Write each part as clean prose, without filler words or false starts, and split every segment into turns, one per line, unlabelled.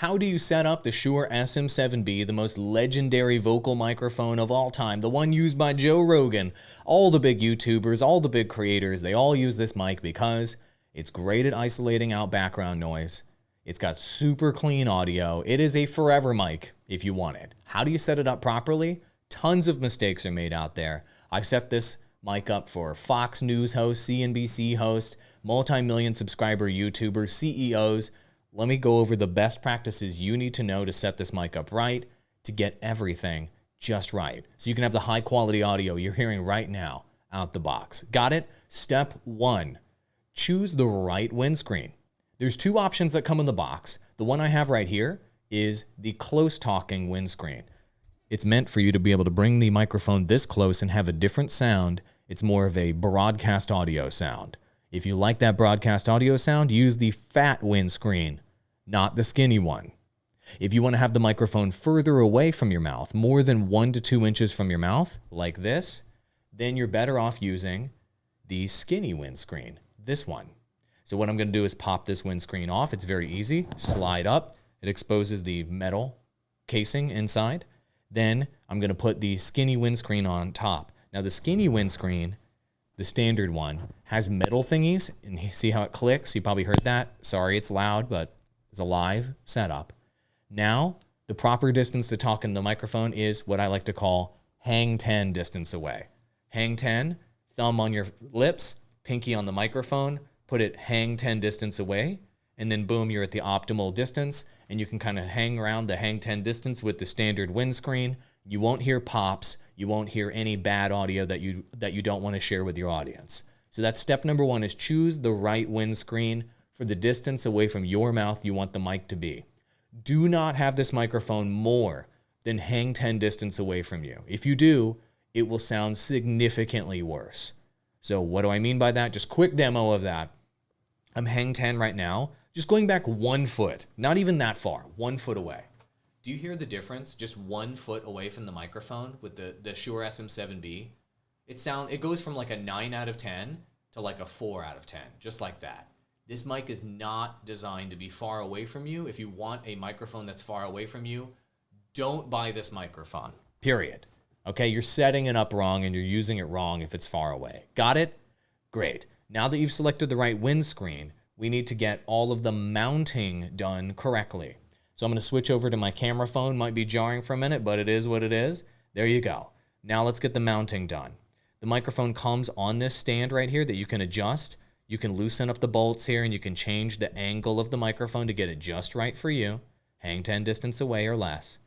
How do you set up the Shure SM7B, the most legendary vocal microphone of all time, the one used by Joe Rogan? All the big YouTubers, all the big creators, they all use this mic because it's great at isolating out background noise. It's got super clean audio. It is a forever mic if you want it. How do you set it up properly? Tons of mistakes are made out there. I've set this mic up for Fox News hosts, CNBC hosts, multi-million subscriber YouTubers, CEOs. Let me go over the best practices you need to know to set this mic up right, to get everything just right, so you can have the high quality audio you're hearing right now out the box. Got it? Step 1, choose the right windscreen. There's 2 options that come in the box. The one I have right here is the close talking windscreen. It's meant for you to be able to bring the microphone this close and have a different sound. It's more of a broadcast audio sound. If you like that broadcast audio sound, use the fat windscreen, not the skinny one. If you want to have the microphone further away from your mouth, more than 1 to 2 inches from your mouth, like this, then you're better off using the skinny windscreen, this one. So what I'm going to do is pop this windscreen off. It's very easy. Slide up. It exposes the metal casing inside. Then I'm going to put the skinny windscreen on top. Now the skinny windscreen, the standard one, has metal thingies, and you see how it clicks? You probably heard that. Sorry, it's loud, but it's a live setup. Now, the proper distance to talk in the microphone is what I like to call hang 10 distance away. Hang 10, thumb on your lips, pinky on the microphone, put it hang 10 distance away, and then boom, you're at the optimal distance, and you can kind of hang around the hang 10 distance with the standard windscreen. You won't hear pops. You won't hear any bad audio that you don't want to share with your audience. So that's step number 1, is choose the right windscreen for the distance away from your mouth you want the mic to be. Do not have this microphone more than hang 10 distance away from you. If you do, it will sound significantly worse. So what do I mean by that? Just quick demo of that. I'm hang 10 right now, just going back 1 foot, not even that far, 1 foot away. Do you hear the difference just 1 foot away from the microphone with the Shure SM7B? It goes from like a 9 out of 10 to like a 4 out of 10, just like that. This mic is not designed to be far away from you. If you want a microphone that's far away from you, don't buy this microphone, period. Okay, you're setting it up wrong and you're using it wrong if it's far away. Got it? Great. Now that you've selected the right windscreen, we need to get all of the mounting done correctly. So I'm going to switch over to my camera phone. Might be jarring for a minute, but it is what it is. There you go. Now let's get the mounting done. The microphone comes on this stand right here that you can adjust. You can loosen up the bolts here and you can change the angle of the microphone to get it just right for you. Hang 10 distance away or less.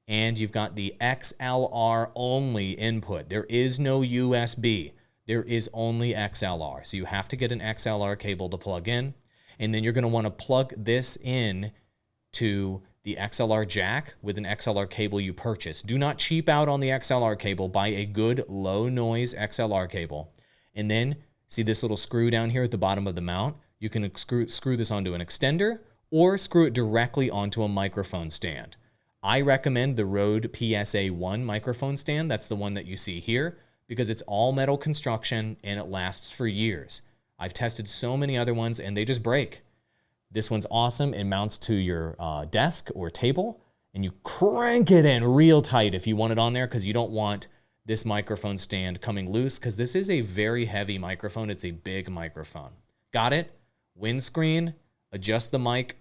And you've got the XLR only input. There is no USB. There is only XLR. So you have to get an XLR cable to plug in. And then you're going to want to plug this in to the XLR jack with an XLR cable you purchase. Do not cheap out on the XLR cable. Buy a good low noise XLR cable. And then see this little screw down here at the bottom of the mount? You can screw this onto an extender or screw it directly onto a microphone stand. I recommend the Rode PSA-1 microphone stand. That's the one that you see here because it's all metal construction and it lasts for years. I've tested so many other ones and they just break. This one's awesome. It mounts to your desk or table and you crank it in real tight if you want it on there because you don't want this microphone stand coming loose because this is a very heavy microphone. It's a big microphone. Got it? Windscreen, adjust the mic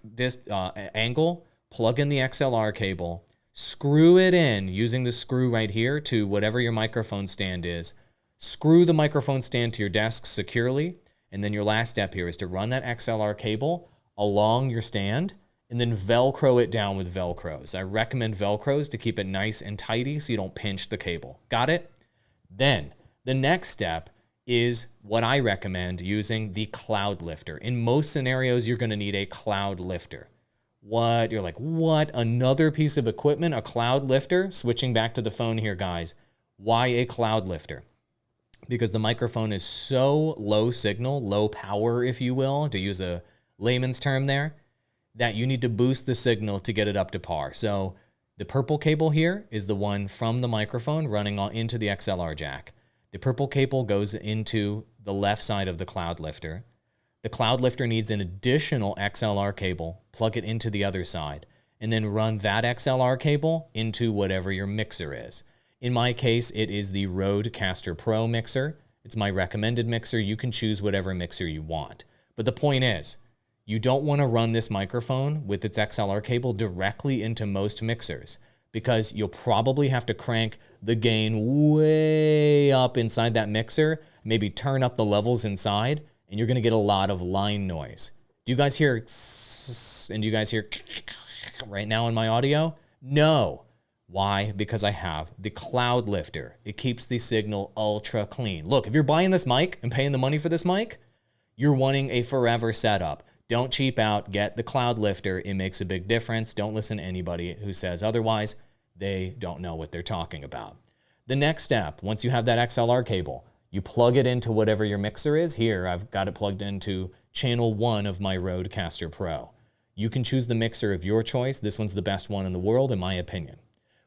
angle, plug in the XLR cable, screw it in using the screw right here to whatever your microphone stand is. Screw the microphone stand to your desk securely. And then your last step here is to run that XLR cable along your stand and then Velcro it down with Velcros. I recommend Velcros to keep it nice and tidy so you don't pinch the cable. Got it? Then the next step is what I recommend using the cloud lifter. In most scenarios, you're going to need a cloud lifter. What? You're like, what? Another piece of equipment? A cloud lifter? Switching back to the phone here, guys. Why a cloud lifter? Because the microphone is so low signal, low power, if you will, to use a layman's term there, that you need to boost the signal to get it up to par. So the purple cable here is the one from the microphone running into the XLR jack. The purple cable goes into the left side of the cloud lifter. The cloud lifter needs an additional XLR cable. Plug it into the other side. and then run that XLR cable into whatever your mixer is. In my case, it is the Rodecaster Pro mixer. It's my recommended mixer. You can choose whatever mixer you want. But the point is, you don't want to run this microphone with its XLR cable directly into most mixers, because you'll probably have to crank the gain way up inside that mixer, maybe turn up the levels inside, and you're going to get a lot of line noise. Do you guys hear and do you guys hear right now in my audio? No. Why? Because I have the Cloud Lifter. It keeps the signal ultra clean. Look, if you're buying this mic and paying the money for this mic, you're wanting a forever setup. Don't cheap out. Get the Cloud Lifter. It makes a big difference. Don't listen to anybody who says otherwise. They don't know what they're talking about. The next step, once you have that XLR cable, you plug it into whatever your mixer is. Here, I've got it plugged into channel 1 of my Rodecaster Pro. You can choose the mixer of your choice. This one's the best one in the world, in my opinion.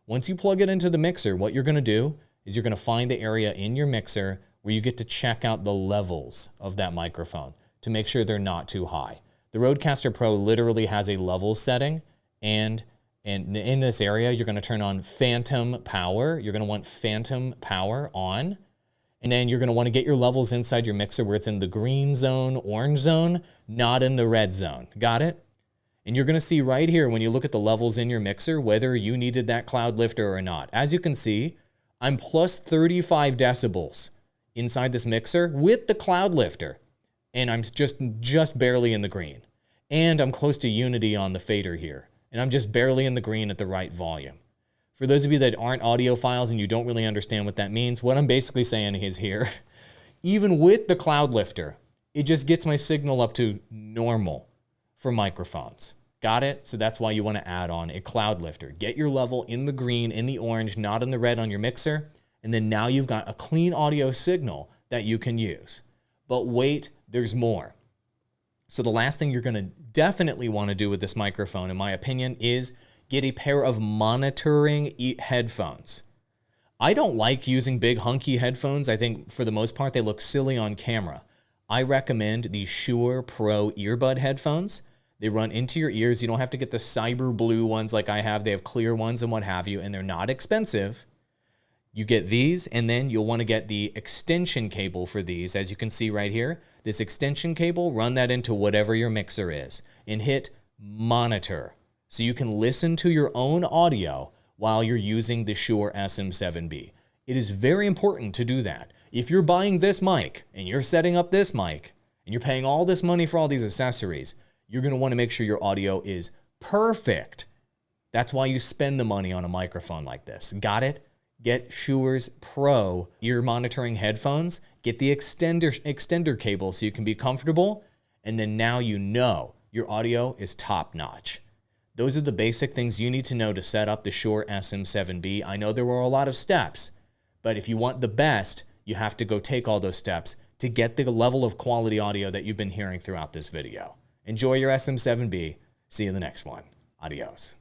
Once you plug it into the mixer, what you're going to do is you're going to find the area in your mixer where you get to check out the levels of that microphone to make sure they're not too high. The Rodecaster Pro literally has a level setting, and in this area, you're going to turn on phantom power. You're going to want phantom power on, and then you're going to want to get your levels inside your mixer where it's in the green zone, orange zone, not in the red zone. Got it? And you're going to see right here when you look at the levels in your mixer whether you needed that Cloud Lifter or not. As you can see, I'm plus 35 decibels inside this mixer with the Cloud Lifter, and I'm just barely in the green. And I'm close to unity on the fader here, and I'm just barely in the green at the right volume. For those of you that aren't audiophiles and you don't really understand what that means, what I'm basically saying is here, even with the Cloud Lifter, it just gets my signal up to normal for microphones. Got it? So that's why you want to add on a Cloud Lifter. Get your level in the green, in the orange, not in the red on your mixer, and then now you've got a clean audio signal that you can use. But wait, there's more. So the last thing you're going to definitely want to do with this microphone, in my opinion, is get a pair of monitoring headphones. I don't like using big hunky headphones. I think for the most part they look silly on camera. I recommend the Shure Pro earbud headphones. They run into your ears. You don't have to get the cyber blue ones like I have. They have clear ones and what have you, and they're not expensive. You get these, and then you'll want to get the extension cable for these. As you can see right here, this extension cable, run that into whatever your mixer is, and hit monitor, so you can listen to your own audio while you're using the Shure SM7B. It is very important to do that. If you're buying this mic, and you're setting up this mic, and you're paying all this money for all these accessories, you're going to want to make sure your audio is perfect. That's why you spend the money on a microphone like this. Got it? Get Shure's Pro ear monitoring headphones. Get the extender cable so you can be comfortable. And then now you know your audio is top notch. Those are the basic things you need to know to set up the Shure SM7B. I know there were a lot of steps, but if you want the best, you have to go take all those steps to get the level of quality audio that you've been hearing throughout this video. Enjoy your SM7B. See you in the next one. Adios.